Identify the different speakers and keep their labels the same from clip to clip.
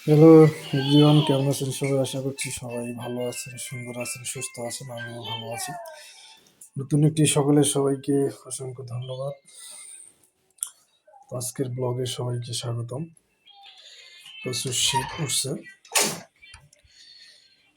Speaker 1: Hello everyone, কেমন আছেন সবাই? আশা করছি সবাই ভালো আছেন, সুন্দর আছেন, সুস্থ আছেন। আমিও ভালো আছি। নতুন একটি সকালে সবাইকে অসংখ্য ধন্যবাদ। তো আজকের ব্লগে সবাইকে স্বাগতম। প্রচুর শীত উঠছে।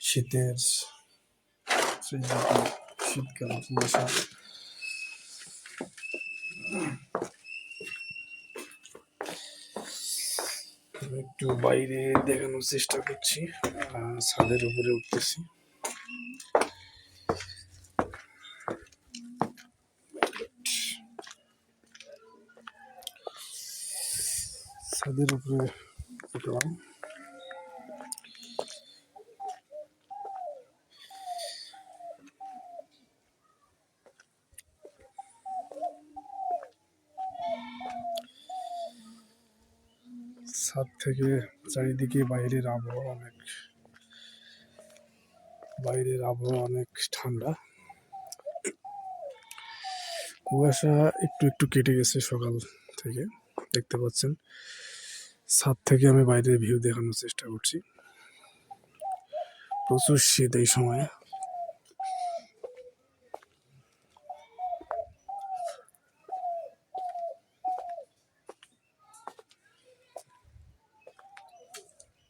Speaker 1: শীতের সেই যে শীতকালে কুয়াশা। আমি একটু বাইরে দেখানোর চেষ্টা করছি। ছাদের উপরে উঠতেছি। ছাদের উপরে উঠলাম। ছাদ থেকে চারিদিকে বাইরের আবহাওয়া অনেক ঠান্ডা। কুয়াশা একটু একটু কেটে গেছে সকাল থেকে, দেখতে পাচ্ছেন। ছাদ থেকে আমি বাইরের ভিউ দেখানোর চেষ্টা করছি। প্রচুর শীত এই সময়ে।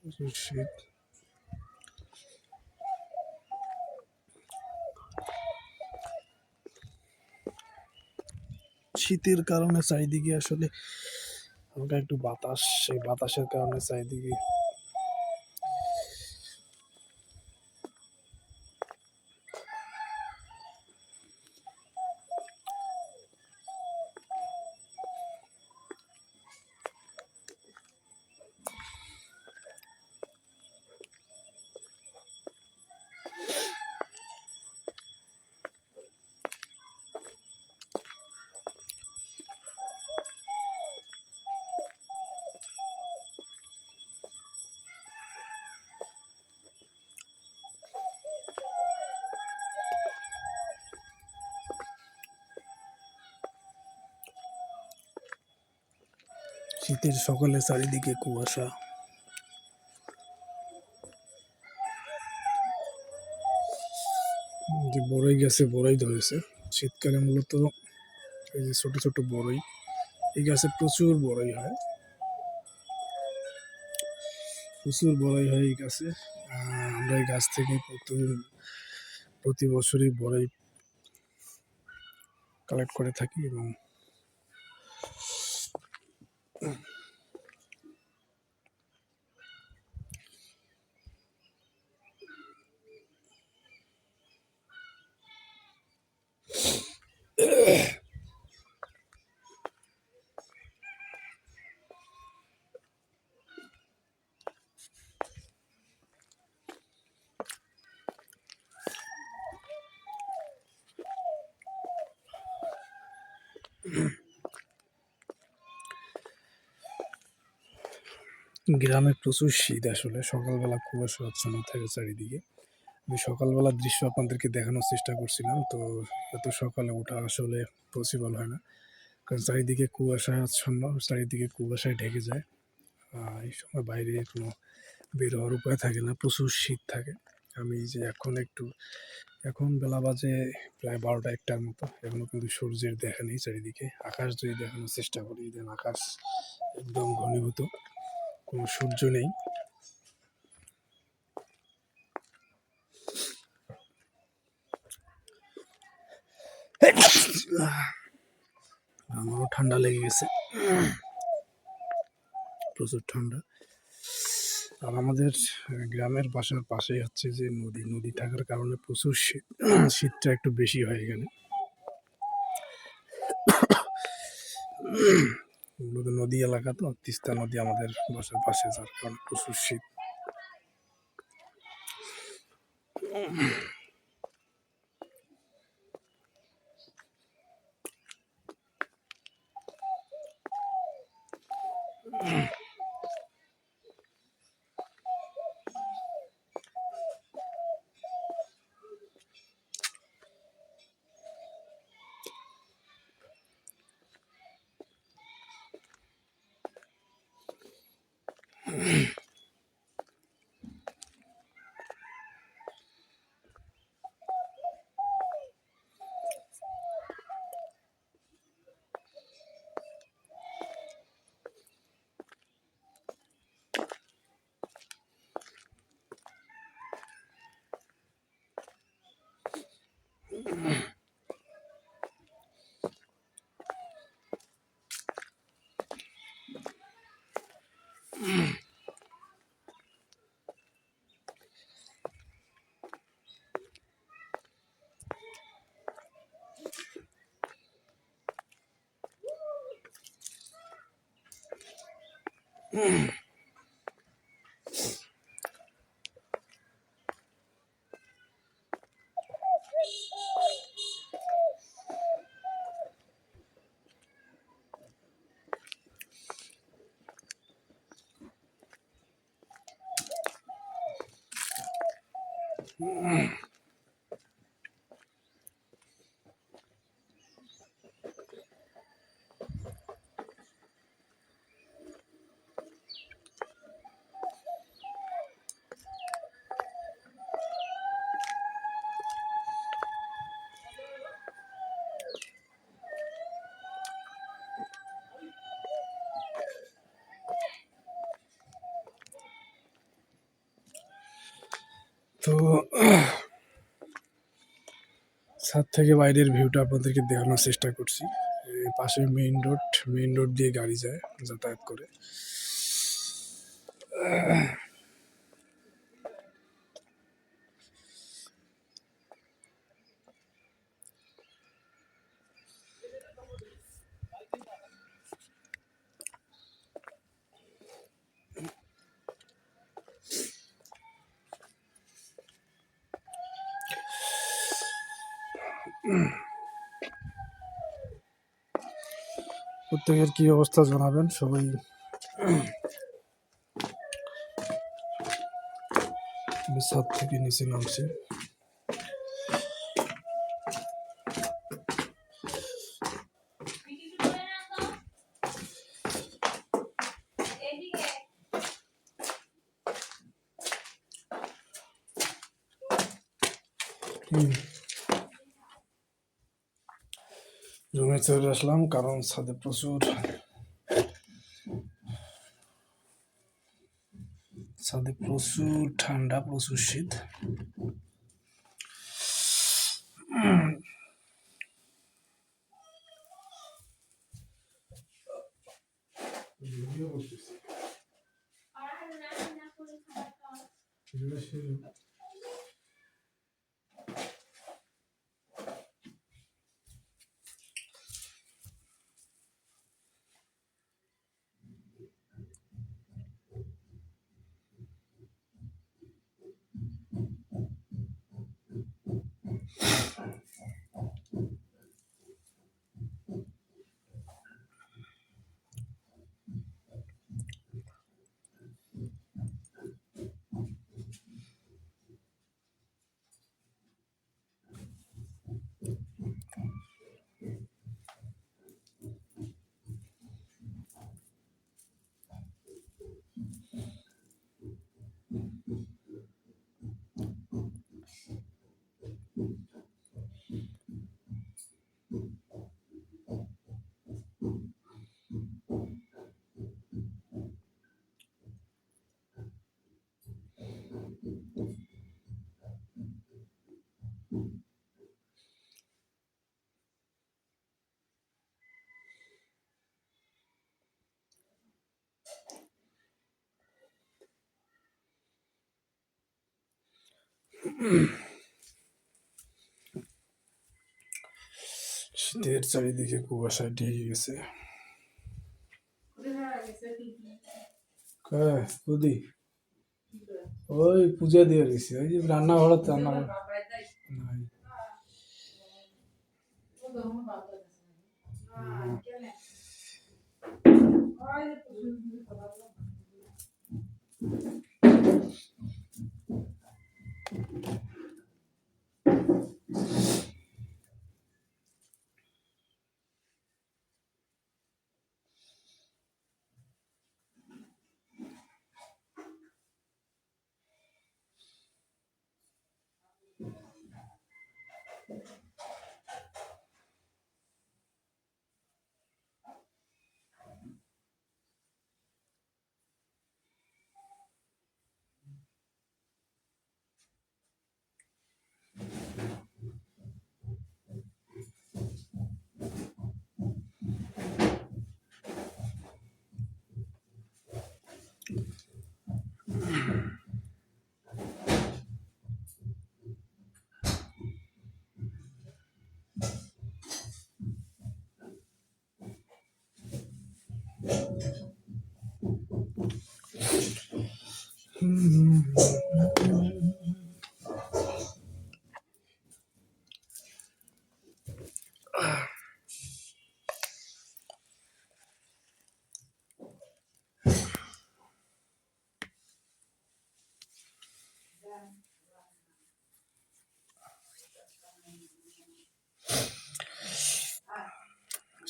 Speaker 1: প্রচুর শীত। শীতের কারণে চারিদিকে আসলে হালকা একটু বাতাস, সেই বাতাসের কারণে চারিদিকে শীতের সকালে চারিদিকে কুয়াশা। যে বড়ই গাছে বড়ই ধরেছে। শীতকালে মূলত এই যে ছোট ছোট বড়ই, এই গাছে প্রচুর বড়ই হয়। এই গাছে। আমরা এই গাছ থেকে প্রতি বছরই বড়ই কালেক্ট করে থাকি এবং গ্রামে প্রচুর শীত। আসলে সকালবেলা কুয়াশাচ্ছন্ন থাকে চারিদিকে। আমি সকালবেলার দৃশ্য আপনাদেরকে দেখানোর চেষ্টা করছিলাম, তো এত সকালে ওঠা আসলে পসিবল হয় না, কারণ চারিদিকে কুয়াশাচ্ছন্ন, চারিদিকে কুয়াশায় ঢেকে যায়। এই সময় বাইরে কোনো বের হওয়ার উপায় থাকে না, প্রচুর শীত থাকে। আমি যে এখন বেলা বাজে প্রায় 12টা-1টার মতো, এখনো কিন্তু সূর্যের দেখা নেই চারিদিকে। আকাশ যদি দেখানোর চেষ্টা করি, দেন আকাশ একদম ঘনীভূত, কোনো সূর্য নেই। আমারও ঠান্ডা লেগে গেছে, প্রচুর ঠান্ডা। আর আমাদের গ্রামের বাসার পাশেই হচ্ছে যে নদী থাকার কারণে প্রচুর শীতটা একটু বেশি হয় এখানে। নদী এলাকা তো, তিস্তা নদী আমাদের বাসার পাশে, যার কারণে প্রচুর শীত। তো ছাদ থেকে বাইরের ভিউটা আপনাদেরকে দেখানোর চেষ্টা করছি। পাশে মেইন রোড দিয়ে গাড়ি যায়, যাতায়াত করে। প্রত্যেকের কি অবস্থা জানাবেন সবাই। ছাদ থেকে নিচে নামছে। রুমে চলে আসলাম, কারণ ছাদে প্রচুর ঠান্ডা, প্রচুর শীত। শীতের চারিদিকে কুয়াশায় ঢেকে গেছে। ওই পূজা দিয়ে গেছি, ওই যে রান্নাঘর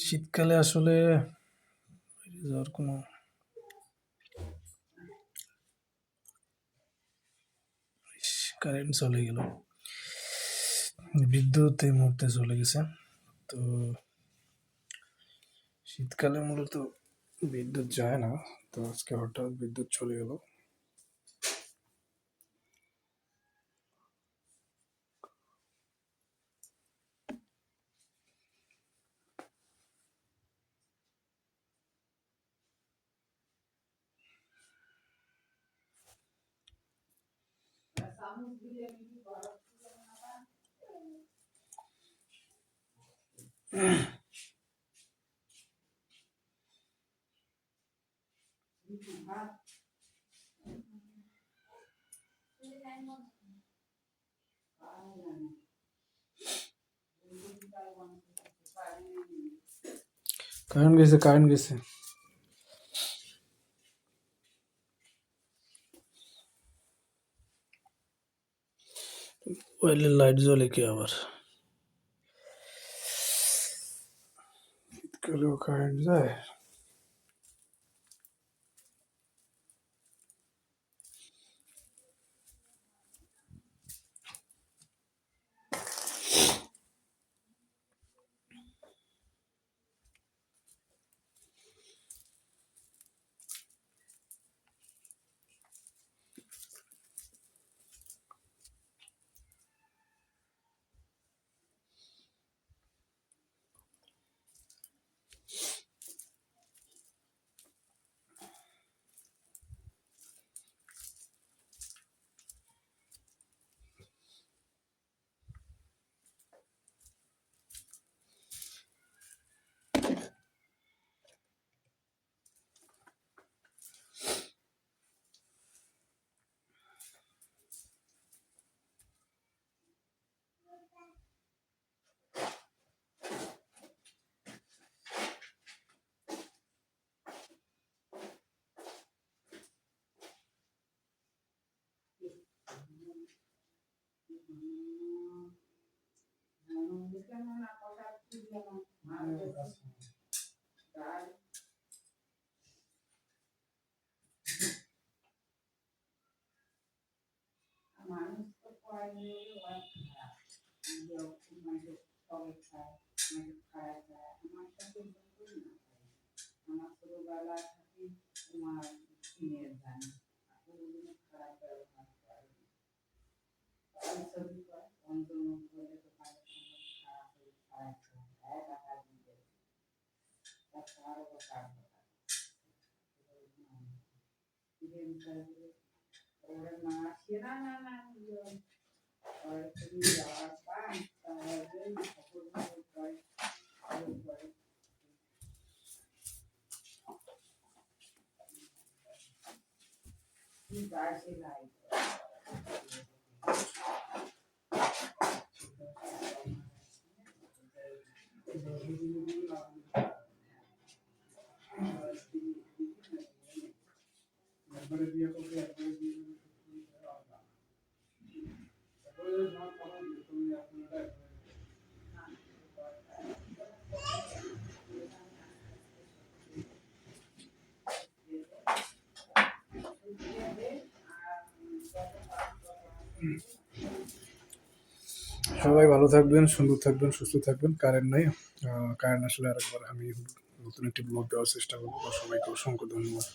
Speaker 1: শীতকালে আসলে বাইরে যাওয়ার কোনো কারেন্ট চলে গেল, বিদ্যুৎ এই মুহূর্তে চলে গেছে। তো শীতকালে মূলত বিদ্যুৎ যায় না, তো আজকে হঠাৎ বিদ্যুৎ চলে গেল। কারেন্ট গেছে, কারেন্ট গেছে। মোবাইলে লাইট জ্বলে কি আবার? শীতকালেও কারেন্ট যায়? সবাই ভালো থাকবেন, সুন্দর থাকবেন, সুস্থ থাকবেন। কারেন্ট নাই, কারেন্ট আসলে আরেকবার আমি নতুন একটি ব্লগ দেওয়ার চেষ্টা করবো। সবাইকে অসংখ্য ধন্যবাদ।